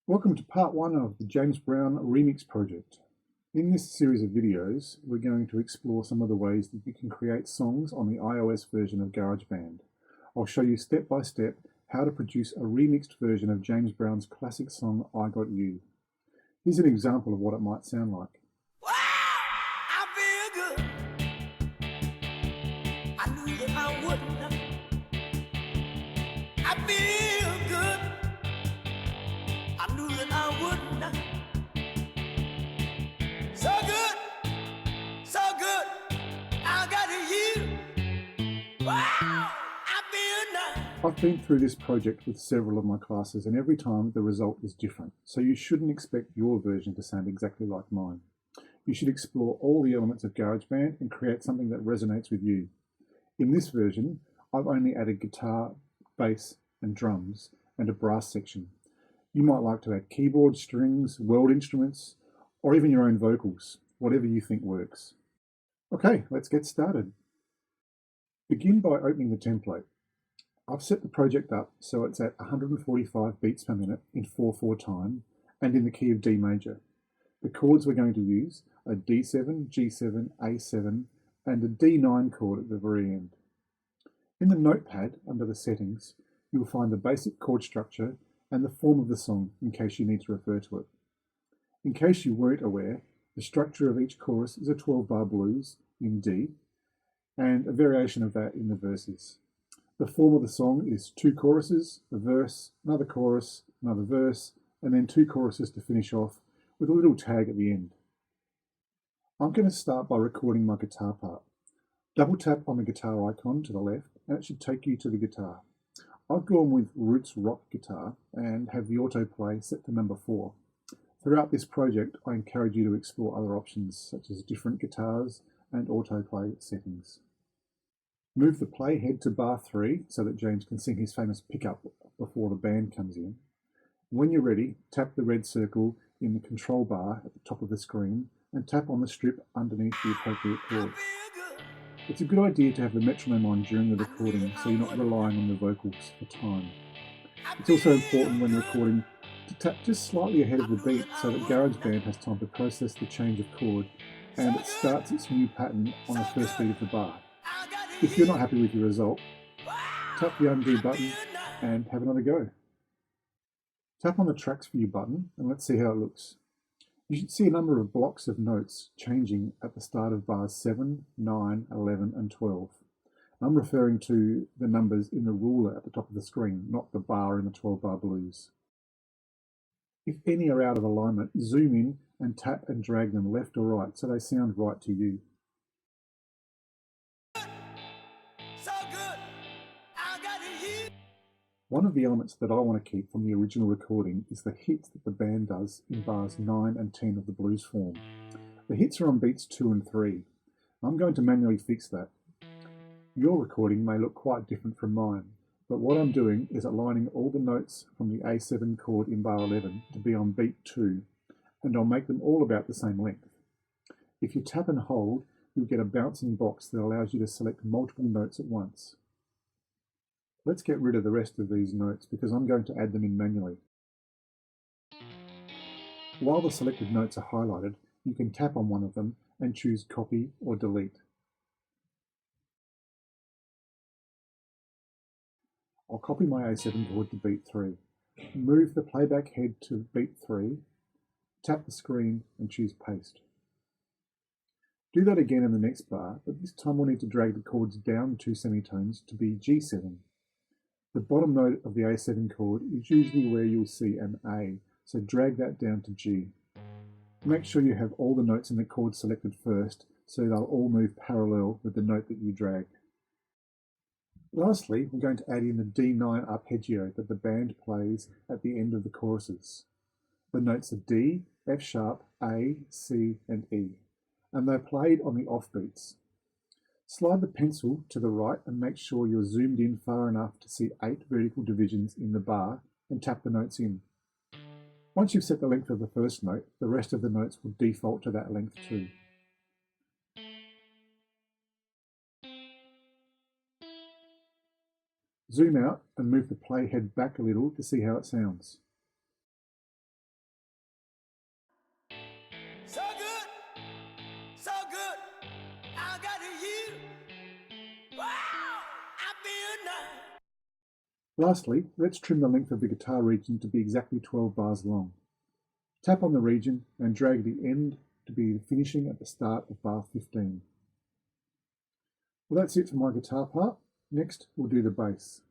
Welcome to part one of the James Brown Remix project. In this series of videos, we're going to explore some of the ways that you can create songs on the iOS version of GarageBand. I'll show you step by step how to produce a remixed version of James Brown's classic song, I Got You. Here's an example of what it might sound like. Wow, I feel good. I knew that I wouldn't. I feel good. I knew that I wouldn't. So good, so good. I got you. Wow, I feel nice. I've been through this project with several of my classes, and every time the result is different, so you shouldn't expect your version to sound exactly like mine. You should explore all the elements of GarageBand and create something that resonates with you. In this version, I've only added guitar, bass, and drums, and a brass section. You might like to add keyboard, strings, world instruments, or even your own vocals, whatever you think works. Okay, let's get started. Begin by opening the template. I've set the project up so it's at 145 beats per minute in 4/4 time and in the key of D major. The chords we're going to use are D7, G7, A7, and a D9 chord at the very end. In the notepad, under the settings, you'll find the basic chord structure and the form of the song in case you need to refer to it. In case you weren't aware, the structure of each chorus is a 12-bar blues in D, and a variation of that in the verses. The form of the song is 2 choruses, a verse, another chorus, another verse, and then 2 choruses to finish off with a little tag at the end. I'm going to start by recording my guitar part. Double tap on the guitar icon to the left and it should take you to the guitar. I've gone with Roots Rock Guitar and have the autoplay set to number 4. Throughout this project, I encourage you to explore other options such as different guitars and autoplay settings. Move the play head to bar 3 so that James can sing his famous pickup before the band comes in. When you're ready, tap the red circle in the control bar at the top of the screen and tap on the strip underneath the appropriate chord. It's a good idea to have the metronome on during the recording so you're not relying on the vocals for time. It's also important when recording to tap just slightly ahead of the beat so that GarageBand has time to process the change of chord and it starts its new pattern on the first beat of the bar. If you're not happy with your result, tap the undo button and have another go. Tap on the Tracks View button and let's see how it looks. You should see a number of blocks of notes changing at the start of bars 7, 9, 11 and 12. I'm referring to the numbers in the ruler at the top of the screen, not the bar in the 12-bar blues. If any are out of alignment, zoom in and tap and drag them left or right so they sound right to you. So good. I got you. One of the elements that I want to keep from the original recording is the hits that the band does in bars 9 and 10 of the blues form. The hits are on beats 2 and 3. I'm going to manually fix that. Your recording may look quite different from mine, but what I'm doing is aligning all the notes from the A7 chord in bar 11 to be on beat 2, and I'll make them all about the same length. If you tap and hold, you'll get a bouncing box that allows you to select multiple notes at once. Let's get rid of the rest of these notes because I'm going to add them in manually. While the selected notes are highlighted, you can tap on one of them and choose Copy or Delete. I'll copy my A7 chord to beat 3. Move the playback head to beat 3, tap the screen and choose Paste. Do that again in the next bar, but this time we'll need to drag the chords down 2 semitones to be G7. The bottom note of the A7 chord is usually where you'll see an A, so drag that down to G. Make sure you have all the notes in the chord selected first, so they'll all move parallel with the note that you dragged. Lastly, we're going to add in the D9 arpeggio that the band plays at the end of the choruses. The notes are D, F sharp, A, C, and E, and they're played on the offbeats. Slide the pencil to the right and make sure you're zoomed in far enough to see 8 vertical divisions in the bar and tap the notes in. Once you've set the length of the first note, the rest of the notes will default to that length too. Zoom out and move the play head back a little to see how it sounds. I got you. Wow, I feel nice. Lastly, let's trim the length of the guitar region to be exactly 12 bars long. Tap on the region and drag the end to be finishing at the start of bar 15. Well, that's it for my guitar part. Next, we'll do the bass.